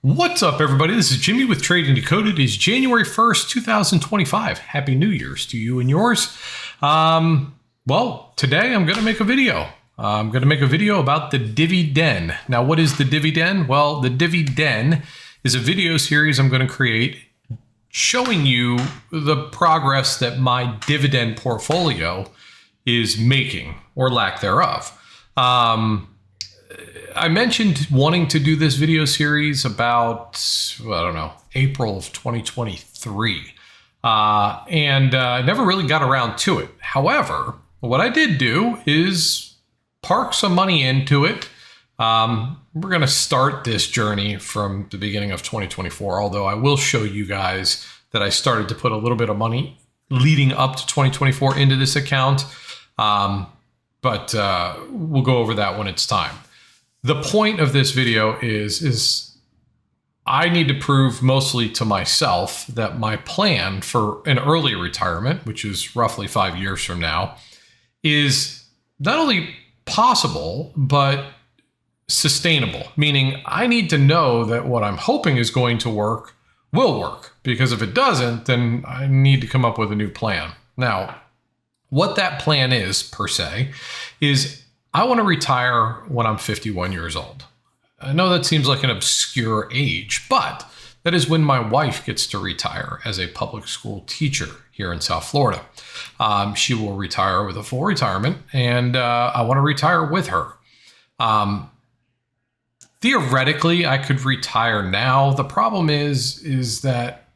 What's up, everybody? This is Jimmy with Trading Decoded. It is January 1st, 2025. Happy New Year's to you and yours. Well, today I'm going to make a video. I'm going to make a video about the dividend. Now, what is the dividend? Well, the dividend is a video series I'm going to create showing you the progress that my dividend portfolio is making, or lack thereof. I mentioned wanting to do this video series about, April of 2023. And I never really got around to it. However, what I did do is park some money into it. We're going to start this journey from the beginning of 2024, although I will show you guys that I started to put a little bit of money leading up to 2024 into this account. But we'll go over that when it's time. The point of this video is I need to prove mostly to myself that my plan for an early retirement, which is roughly 5 years from now, is not only possible, but sustainable. Meaning I need to know that what I'm hoping is going to work will work, because if it doesn't, then I need to come up with a new plan. Now, what that plan is, per se, is I want to retire when I'm 51 years old. I know that seems like an obscure age, but that is when my wife gets to retire as a public school teacher here in South Florida. She will retire with a full retirement, and I want to retire with her. Theoretically, I could retire now. The problem is that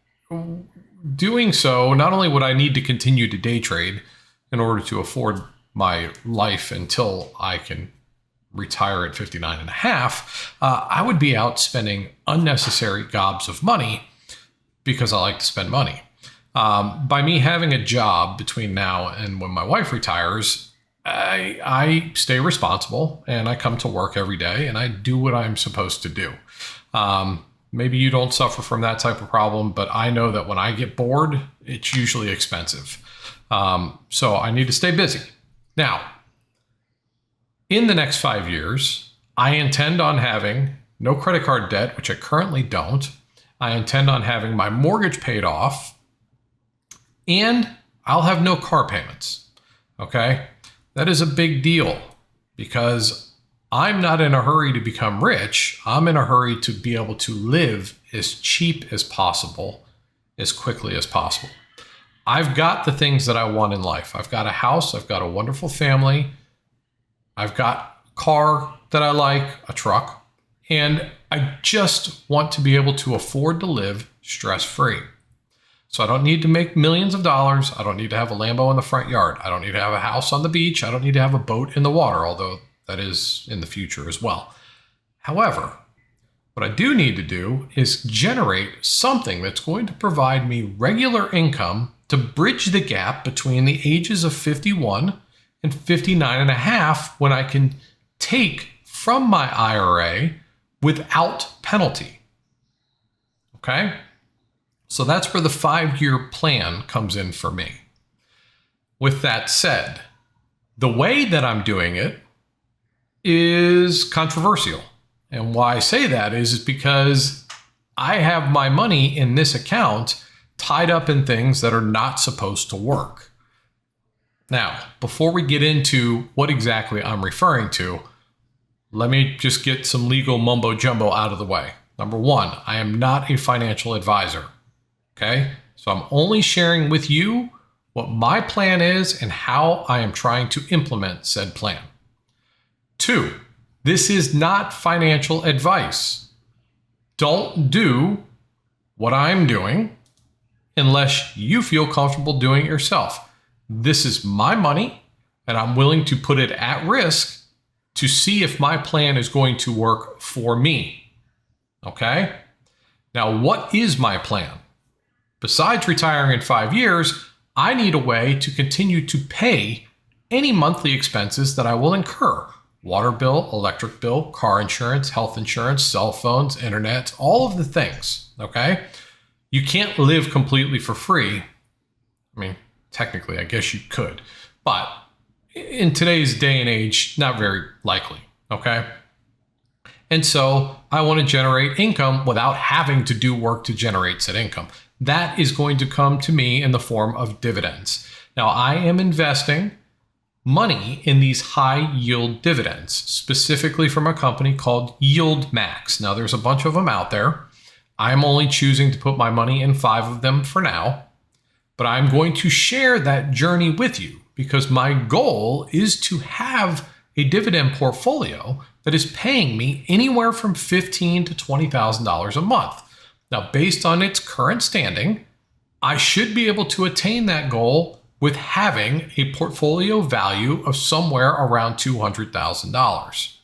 doing so, not only would I need to continue to day trade in order to afford my life until I can retire at 59 and a half, I would be out spending unnecessary gobs of money because I like to spend money. By me having a job between now and when my wife retires, I stay responsible and I come to work every day and I do what I'm supposed to do. Maybe you don't suffer from that type of problem, but I know that when I get bored, it's usually expensive. So I need to stay busy. Now, in the next 5 years, I intend on having no credit card debt, which I currently don't. I intend on having my mortgage paid off, and I'll have no car payments. Okay? That is a big deal because I'm not in a hurry to become rich. I'm in a hurry to be able to live as cheap as possible, as quickly as possible. I've got the things that I want in life. I've got a house. I've got a wonderful family. I've got a car that I like, a truck, and I just want to be able to afford to live stress-free. So I don't need to make millions of dollars. I don't need to have a Lambo in the front yard. I don't need to have a house on the beach. I don't need to have a boat in the water, although that is in the future as well. However, what I do need to do is generate something that's going to provide me regular income to bridge the gap between the ages of 51 and 59 and a half, when I can take from my IRA without penalty. Okay? So that's where the 5-year plan comes in for me. With that said, the way that I'm doing it is controversial. And why I say that is because I have my money in this account tied up in things that are not supposed to work. Now, before we get into what exactly I'm referring to, let me just get some legal mumbo jumbo out of the way. Number one, I am not a financial advisor. Okay? So I'm only sharing with you what my plan is and how I am trying to implement said plan. 2, this is not financial advice. Don't do what I'm doing unless you feel comfortable doing it yourself. This is my money, and I'm willing to put it at risk to see if my plan is going to work for me. Okay? Now, what is my plan? Besides retiring in 5 years, I need a way to continue to pay any monthly expenses that I will incur. Water bill, electric bill, car insurance, health insurance, cell phones, internet, all of the things. Okay? You can't live completely for free. I mean, technically, I guess you could. But in today's day and age, not very likely. Okay? And so I want to generate income without having to do work to generate said income. That is going to come to me in the form of dividends. Now, I am investing money in these high yield dividends, specifically from a company called Yield Max. Now, there's a bunch of them out there. I'm only choosing to put my money in 5 of them for now, but I'm going to share that journey with you because my goal is to have a dividend portfolio that is paying me anywhere from $15,000 to $20,000 a month. Now, based on its current standing, I should be able to attain that goal with having a portfolio value of somewhere around $200,000.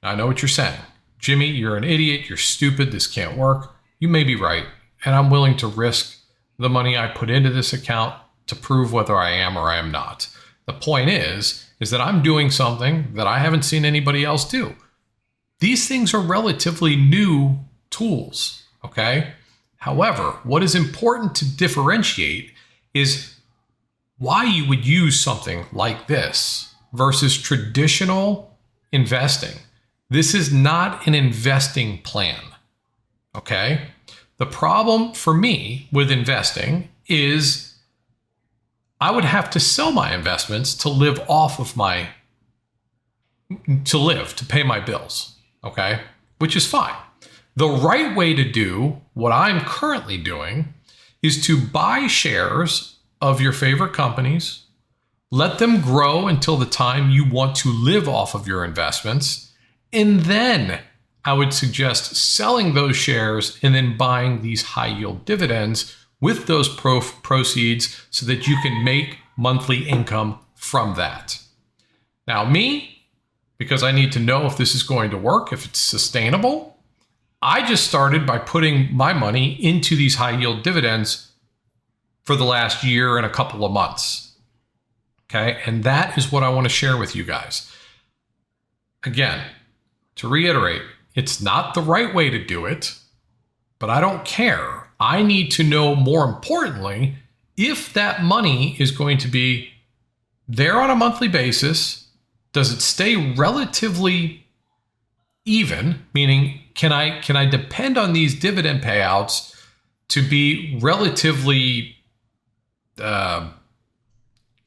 I know what you're saying. Jimmy, you're an idiot. You're stupid. This can't work. You may be right. And I'm willing to risk the money I put into this account to prove whether I am or I am not. The point is that I'm doing something that I haven't seen anybody else do. These things are relatively new tools, okay? However, what is important to differentiate is why you would use something like this versus traditional investing. This is not an investing plan, okay? The problem for me with investing is I would have to sell my investments to live off of to pay my bills, okay? Which is fine. The right way to do what I'm currently doing is to buy shares of your favorite companies, let them grow until the time you want to live off of your investments, and then I would suggest selling those shares and then buying these high yield dividends with those proceeds so that you can make monthly income from that. Now me, because I need to know if this is going to work, if it's sustainable, I just started by putting my money into these high yield dividends for the last year and a couple of months. Okay. And that is what I want to share with you guys. Again, to reiterate, it's not the right way to do it, but I don't care. I need to know, more importantly, if that money is going to be there on a monthly basis. Does it stay relatively even? Meaning, can I depend on these dividend payouts to be relatively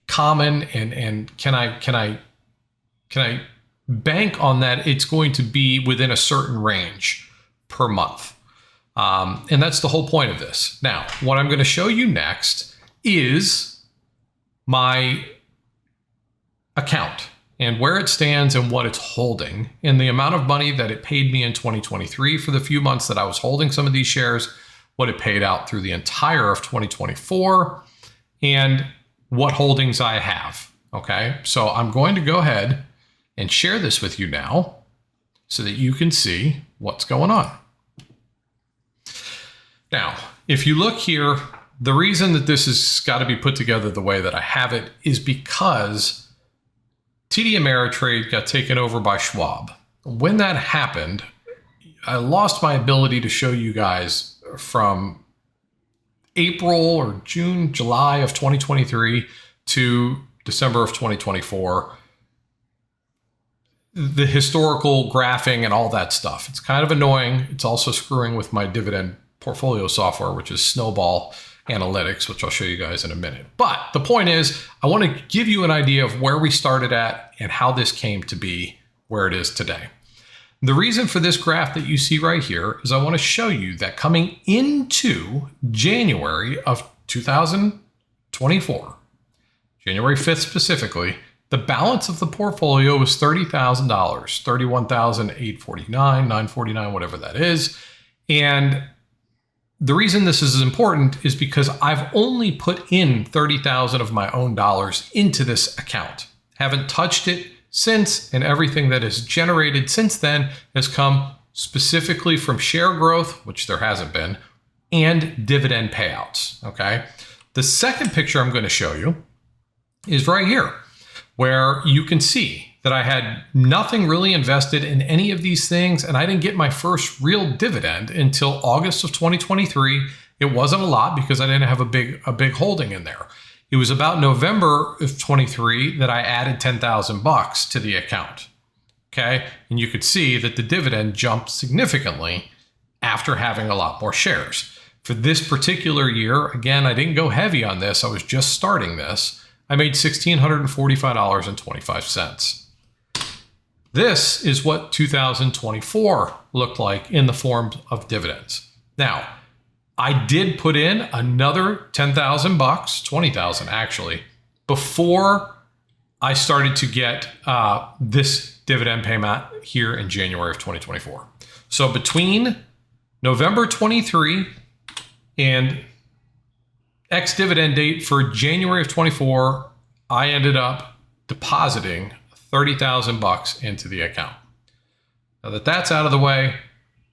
common, and can I bank on that it's going to be within a certain range per month? And that's the whole point of this. Now, what I'm going to show you next is my account and where it stands and what it's holding and the amount of money that it paid me in 2023 for the few months that I was holding some of these shares, what it paid out through the entire of 2024, and what holdings I have. Okay, so I'm going to go ahead and share this with you now so that you can see what's going on. Now, if you look here, the reason that this has got to be put together the way that I have it is because TD Ameritrade got taken over by Schwab. When that happened, I lost my ability to show you guys from April or June, July of 2023 to December of 2024, the historical graphing and all that stuff. It's kind of annoying. It's also screwing with my dividend portfolio software, which is Snowball Analytics, which I'll show you guys in a minute. But the point is, I want to give you an idea of where we started at and how this came to be where it is today. The reason for this graph that you see right here is I want to show you that coming into January of 2024, January 5th specifically, the balance of the portfolio was $30,000, $31,849, $949, whatever that is. And the reason this is important is because I've only put in 30,000 of my own dollars into this account. Haven't touched it since, and everything that is generated since then has come specifically from share growth, which there hasn't been, and dividend payouts, okay? The second picture I'm going to show you is right here, where you can see that I had nothing really invested in any of these things, and I didn't get my first real dividend until August of 2023. It wasn't a lot because I didn't have a big holding in there. It was about November of 23 that I added $10,000 to the account. Okay. And you could see that the dividend jumped significantly after having a lot more shares. For this particular year, again, I didn't go heavy on this. I was just starting this. I made $1,645.25. This is what 2024 looked like in the form of dividends. Now, I did put in another $10,000, 20,000 actually, before I started to get this dividend payment here in January of 2024. So between November 23 and ex-dividend date for January of 24, I ended up depositing $30,000 into the account. Now that that's out of the way,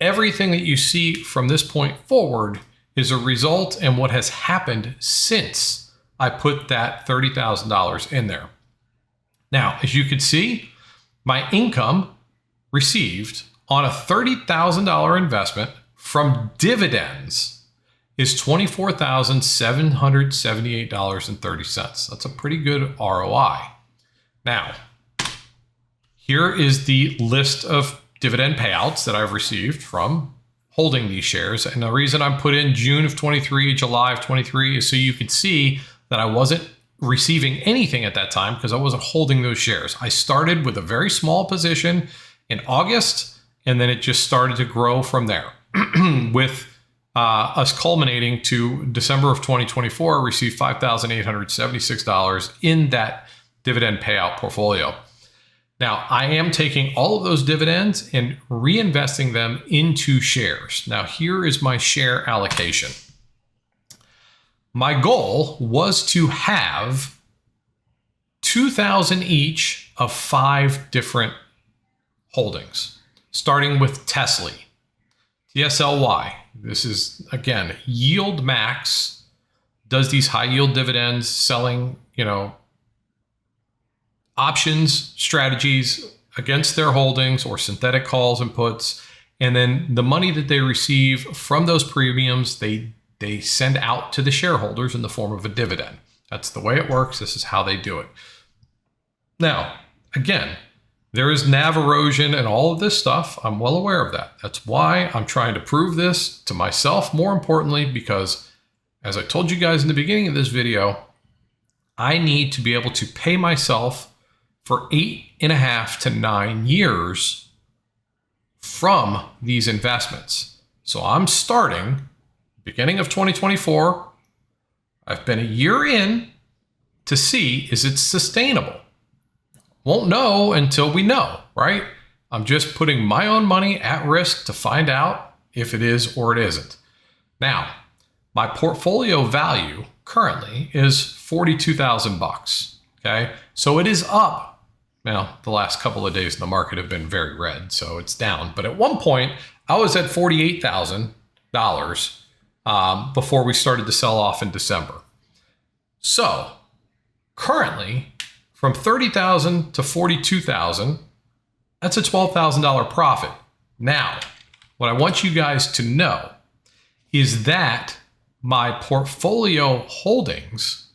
everything that you see from this point forward is a result and what has happened since I put that $30,000 in there. Now, as you can see, my income received on a $30,000 investment from dividends is $24,778.30. That's a pretty good ROI. Now, here is the list of dividend payouts that I've received from holding these shares. And the reason I put in June of 23, July of 23 is so you could see that I wasn't receiving anything at that time because I wasn't holding those shares. I started with a very small position in August, and then it just started to grow from there. With us culminating to December of 2024, I received $5,876 in that dividend payout portfolio. Now, I am taking all of those dividends and reinvesting them into shares. Now, here is my share allocation. My goal was to have 2,000 each of 5 different holdings, starting with Tesla, TSLY. This is, again, Yield Max, does these high yield dividends, selling, options strategies against their holdings or synthetic calls and puts. And then the money that they receive from those premiums, they send out to the shareholders in the form of a dividend. That's the way it works. This is how they do it. Now, again, there is NAV erosion and all of this stuff. I'm well aware of that. That's why I'm trying to prove this to myself, more importantly, because as I told you guys in the beginning of this video, I need to be able to pay myself for 8.5 to 9 years from these investments. So I'm starting beginning of 2024. I've been a year in to see, is it sustainable? Won't know until we know, right? I'm just putting my own money at risk to find out if it is or it isn't. Now, my portfolio value currently is $42,000. Okay, so it is up. Now, the last couple of days in the market have been very red, so it's down. But at one point, I was at $48,000 before we started to sell off in December. So currently, from $30,000 to $42,000, that's a $12,000 profit. Now, what I want you guys to know is that my portfolio holdings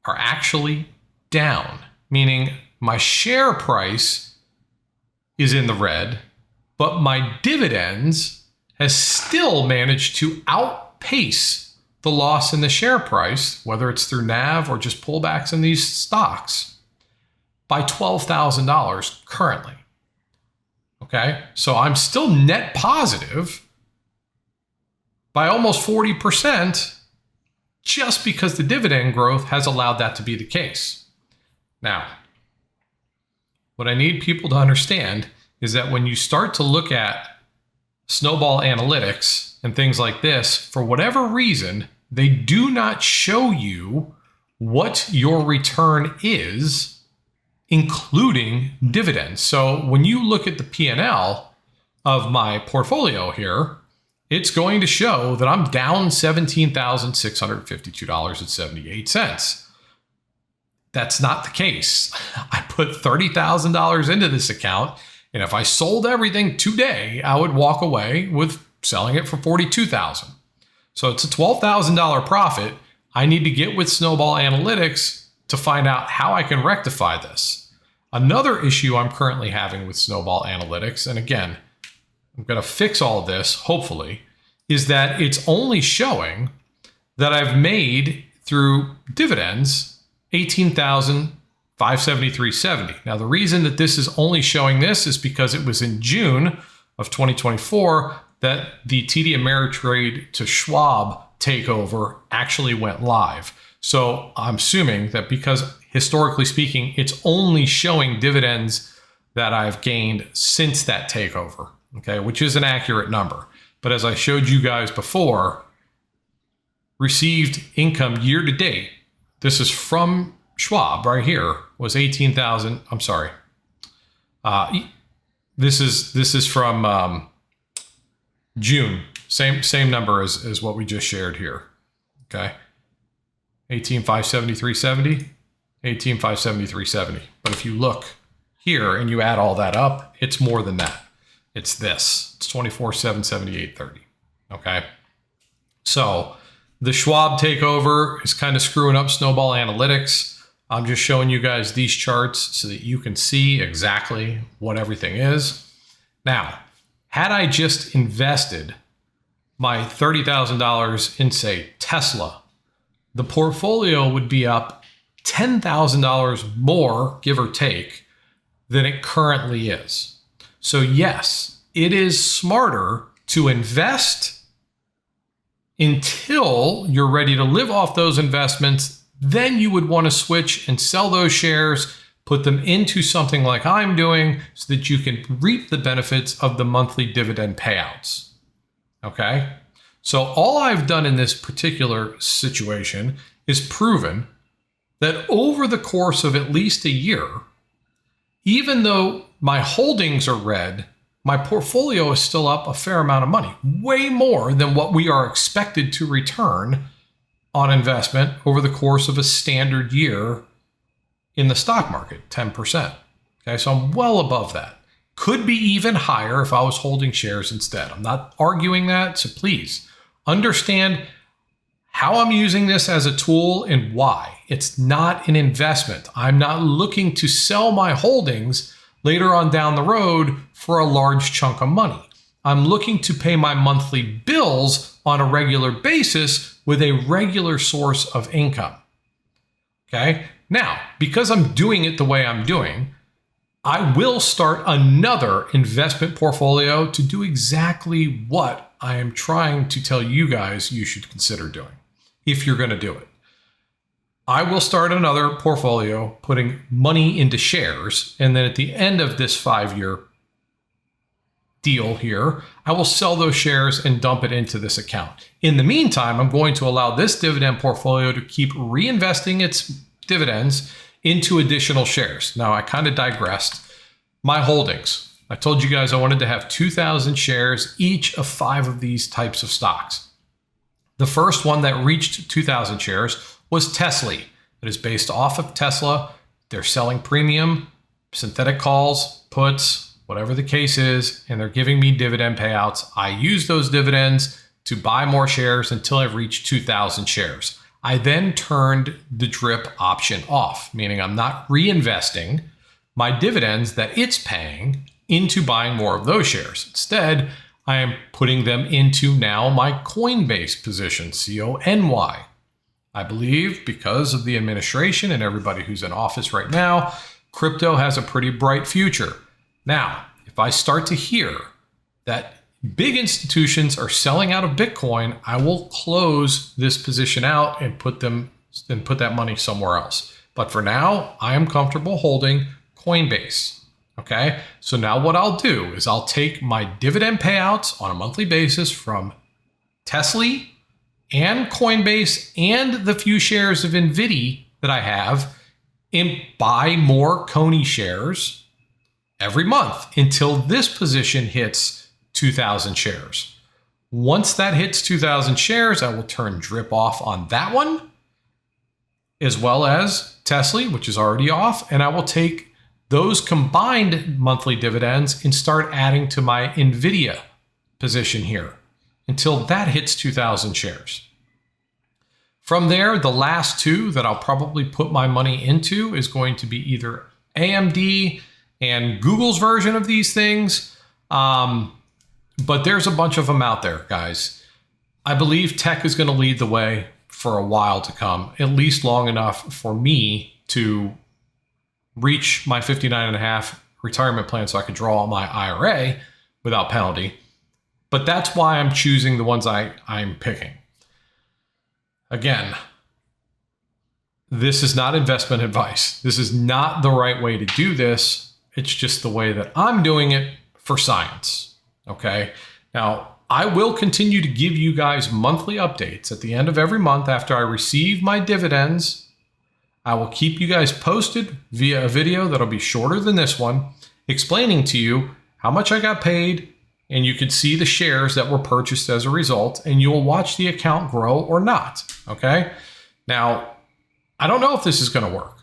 are actually down, meaning my share price is in the red, but my dividends has still managed to outpace the loss in the share price, whether it's through NAV or just pullbacks in these stocks, by $12,000 currently. Okay, so I'm still net positive by almost 40% just because the dividend growth has allowed that to be the case. Now, what I need people to understand is that when you start to look at snowball analytics and things like this, for whatever reason, they do not show you what your return is, including dividends. So when you look at the P&L of my portfolio here, it's going to show that I'm down $17,652.78. That's not the case. I put $30,000 into this account, and if I sold everything today, I would walk away with selling it for $42,000. So it's a $12,000 profit. I need to get with Snowball Analytics to find out how I can rectify this. Another issue I'm currently having with Snowball Analytics, and again, I'm going to fix all of this, hopefully, is that it's only showing that I've made through dividends $18,573.70. Now, the reason that this is only showing this is because it was in June of 2024 that the TD Ameritrade to Schwab takeover actually went live. So I'm assuming that because historically speaking, it's only showing dividends that I've gained since that takeover, okay, which is an accurate number. But as I showed you guys before, received income year to date, this is from Schwab right here, was 18,000. I'm sorry. This is from June. Same number as what we just shared here. Okay. 18,573.70, 18,573.70. But if you look here and you add all that up, it's more than that. It's this. It's 24,778.30. Okay. So the Schwab takeover is kind of screwing up Snowball Analytics. I'm just showing you guys these charts so that you can see exactly what everything is. Now, had I just invested my $30,000 in, say, Tesla, the portfolio would be up $10,000 more, give or take, than it currently is. So yes, it is smarter to invest until you're ready to live off those investments. Then you would want to switch and sell those shares, put them into something like I'm doing so that you can reap the benefits of the monthly dividend payouts. Okay? So all I've done in this particular situation is proven that over the course of at least a year, even though my holdings are red, my portfolio is still up a fair amount of money, way more than what we are expected to return on investment over the course of a standard year in the stock market, 10%. Okay, so I'm well above that. Could be even higher if I was holding shares instead. I'm not arguing that, so please understand how I'm using this as a tool and why. It's not an investment. I'm not looking to sell my holdings later on down the road for a large chunk of money. I'm looking to pay my monthly bills on a regular basis with a regular source of income. Okay? Now, because I'm doing it the way I'm doing, I will start another investment portfolio to do exactly what I am trying to tell you guys you should consider doing if you're going to do it. I will start another portfolio putting money into shares, and then at the end of this 5-year deal here, I will sell those shares and dump it into this account. In the meantime, I'm going to allow this dividend portfolio to keep reinvesting its dividends into additional shares. Now, I kind of digressed. My holdings. I told you guys I wanted to have 2,000 shares, each of 5 of these types of stocks. The first one that reached 2,000 shares was Tesla. It is based off of Tesla. They're selling premium, synthetic calls, puts, whatever the case is, and they're giving me dividend payouts. I use those dividends to buy more shares until I've reached 2,000 shares. I then turned the drip option off, meaning I'm not reinvesting my dividends that it's paying into buying more of those shares. Instead, I am putting them into now my Coinbase position, CONY. I believe because of the administration and everybody who's in office right now, crypto has a pretty bright future. Now, if I start to hear that big institutions are selling out of Bitcoin, I will close this position out and put that money somewhere else. But for now, I am comfortable holding Coinbase. Okay, so now what I'll do is I'll take my dividend payouts on a monthly basis from Tesla and Coinbase and the few shares of NVIDIA that I have and buy more Coney shares every month until this position hits 2,000 shares. Once that hits 2,000 shares, I will turn drip off on that one, as well as Tesla, which is already off, and I will take those combined monthly dividends and start adding to my NVIDIA position here until that hits 2,000 shares. From there, the last 2 that I'll probably put my money into is going to be either AMD and Google's version of these things. But there's a bunch of them out there, guys. I believe tech is going to lead the way for a while to come, at least long enough for me to reach my 59.5 retirement plan so I could draw my IRA without penalty. But that's why I'm choosing the ones I'm picking. Again, this is not investment advice. This is not the right way to do this. It's just the way that I'm doing it for science. Okay. Now, I will continue to give you guys monthly updates at the end of every month after I receive my dividends. I will keep you guys posted via a video that'll be shorter than this one, explaining to you how much I got paid, and you can see the shares that were purchased as a result, and you'll watch the account grow or not. Okay. Now, I don't know if this is going to work.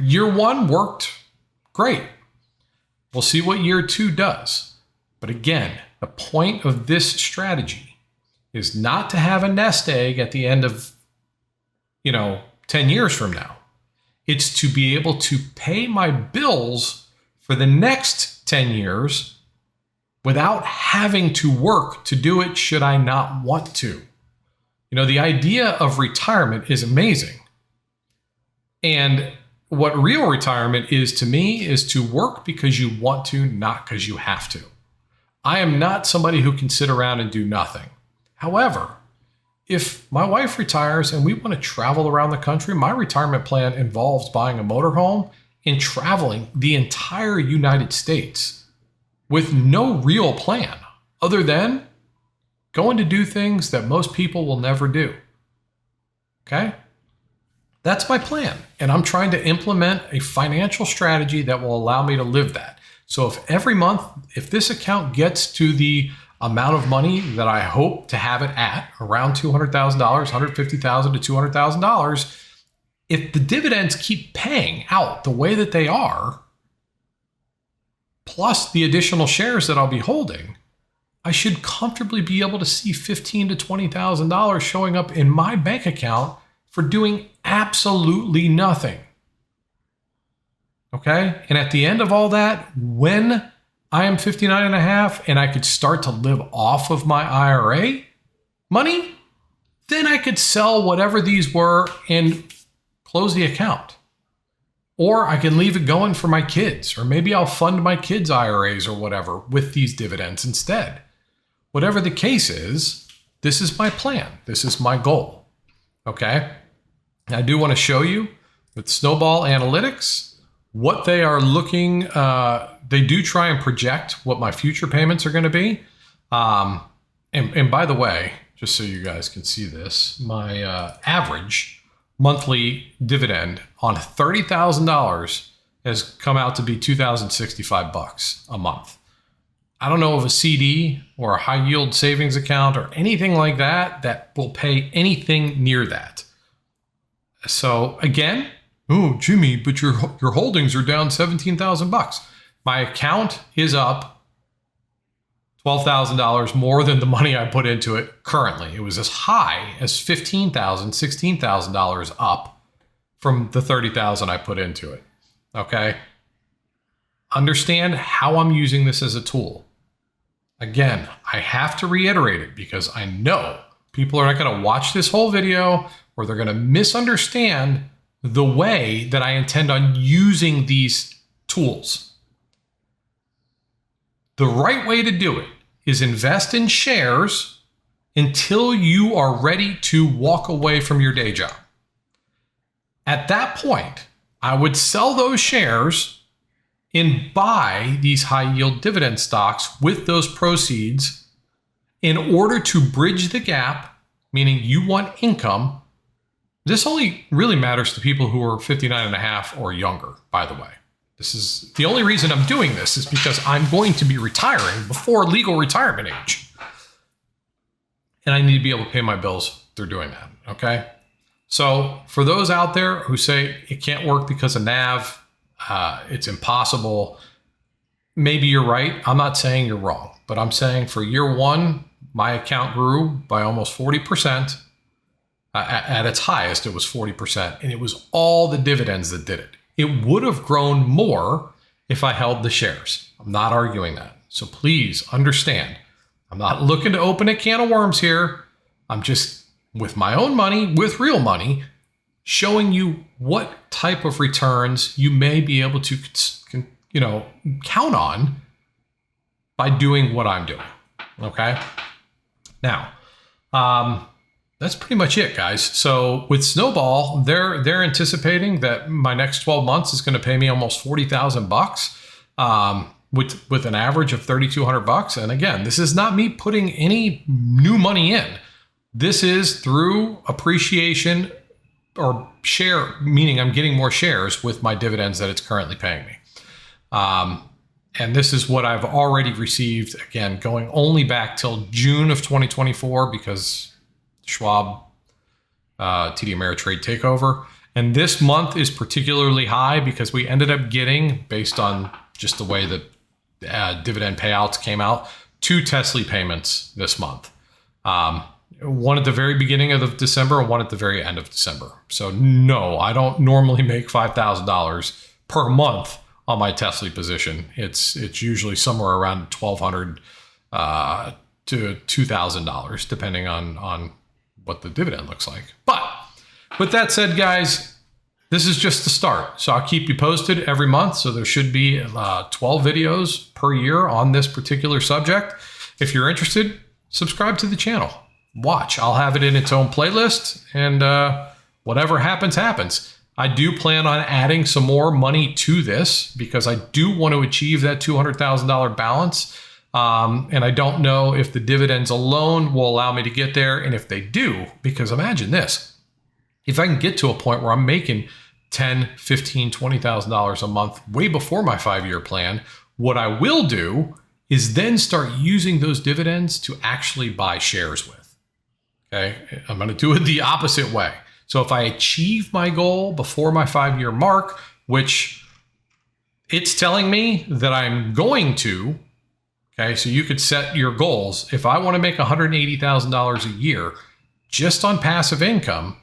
Year one worked great. We'll see what year two does. But again, the point of this strategy is not to have a nest egg at the end of, 10 years from now. It's to be able to pay my bills for the next 10 years without having to work to do it should I not want to. The idea of retirement is amazing. And what real retirement is to me is to work because you want to, not because you have to. I am not somebody who can sit around and do nothing. However, if my wife retires and we want to travel around the country, my retirement plan involves buying a motorhome and traveling the entire United States with no real plan other than going to do things that most people will never do. Okay? That's my plan. And I'm trying to implement a financial strategy that will allow me to live that. So if every month, if this account gets to the amount of money that I hope to have it at, around $200,000, $150,000 to $200,000, if the dividends keep paying out the way that they are, plus the additional shares that I'll be holding, I should comfortably be able to see $15,000 to $20,000 showing up in my bank account for doing absolutely nothing. Okay? And at the end of all that, when I am 59.5 and I could start to live off of my IRA money, then I could sell whatever these were and close the account. Or I can leave it going for my kids, or maybe I'll fund my kids' IRAs or whatever with these dividends instead. Whatever the case is, this is my plan. This is my goal. Okay? I do want to show you with Snowball Analytics what they are looking. They do try and project what my future payments are going to be. And by the way, just so you guys can see this, my average monthly dividend on $30,000 has come out to be $2,065 a month. I don't know of a CD or a high yield savings account or anything like that that will pay anything near that. So again, oh, Jimmy, but your holdings are down $17,000. My account is up $12,000 more than the money I put into it currently. It was as high as $15,000, $16,000 up from the $30,000 I put into it. Okay? Understand how I'm using this as a tool. Again, I have to reiterate it because I know people are not going to watch this whole video or they're going to misunderstand the way that I intend on using these tools. The right way to do it is invest in shares until you are ready to walk away from your day job. At that point, I would sell those shares and buy these high yield dividend stocks with those proceeds in order to bridge the gap, meaning you want income. This only really matters to people who are 59 and a half or younger, by the way. This is the only reason I'm doing this is because I'm going to be retiring before legal retirement age. And I need to be able to pay my bills through doing that, okay? So for those out there who say it can't work because of NAV, it's impossible, maybe you're right. I'm not saying you're wrong, but I'm saying for year one, my account grew by almost 40%. At its highest, it was 40%, and it was all the dividends that did it. it would have grown more if I held the shares. I'm not arguing that. So please understand, I'm not looking to open a can of worms here. I'm just, with my own money, with real money, showing you what type of returns you may be able to, count on by doing what I'm doing. Okay. Now, that's pretty much it, guys. So with Snowball, they're anticipating that my next 12 months is going to pay me almost $40,000, with an average of $3,200. And again, this is not me putting any new money in. This is through appreciation or share, meaning I'm getting more shares with my dividends that it's currently paying me. And this is what I've already received, again, going only back till June of 2024 because Schwab TD Ameritrade takeover. And this month is particularly high because we ended up getting, based on just the way that dividend payouts came out, 2 Tesla payments this month. One at the very beginning of December and one at the very end of December. So no, I don't normally make $5,000 per month on my Tesla position. It's usually somewhere around $1,200 to $2,000, depending on what the dividend looks like. But with that said, guys, this is just the start. So I'll keep you posted every month. So there should be 12 videos per year on this particular subject. If you're interested, subscribe to the channel. Watch. I'll have it in its own playlist, and whatever happens, happens. I do plan on adding some more money to this because I do want to achieve that $200,000 balance. And I don't know if the dividends alone will allow me to get there. And if they do, because imagine this, if I can get to a point where I'm making $10,000, $15,000, $20,000 a month way before my 5-year plan, what I will do is then start using those dividends to actually buy shares with. Okay, I'm going to do it the opposite way. So if I achieve my goal before my 5-year mark, which it's telling me that I'm going to, okay, so you could set your goals. If I want to make $180,000 a year just on passive income,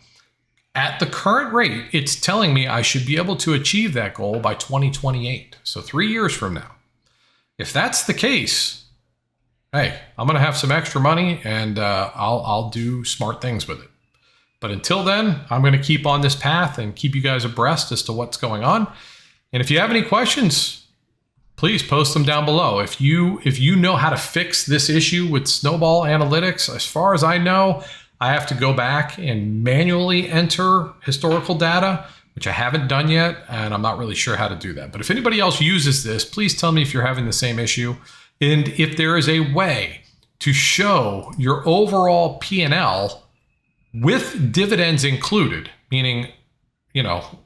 at the current rate, it's telling me I should be able to achieve that goal by 2028. So 3 years from now. If that's the case, hey, I'm going to have some extra money and I'll do smart things with it. But until then, I'm going to keep on this path and keep you guys abreast as to what's going on. And if you have any questions, please post them down below. If you know how to fix this issue with Snowball Analytics, as far as I know, I have to go back and manually enter historical data, which I haven't done yet, and I'm not really sure how to do that. But if anybody else uses this, please tell me if you're having the same issue. And if there is a way to show your overall P&L with dividends included, meaning,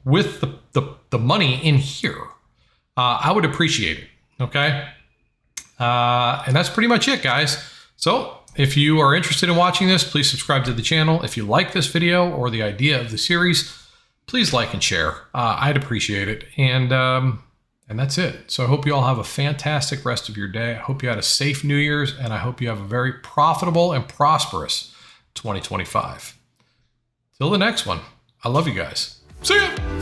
with the money in here, I would appreciate it. Okay. And that's pretty much it, guys. So if you are interested in watching this, please subscribe to the channel. If you like this video or the idea of the series, please like and share. I'd appreciate it. And that's it. So I hope you all have a fantastic rest of your day. I hope you had a safe New Year's, and I hope you have a very profitable and prosperous 2025. Till the next one, I love you guys. See ya.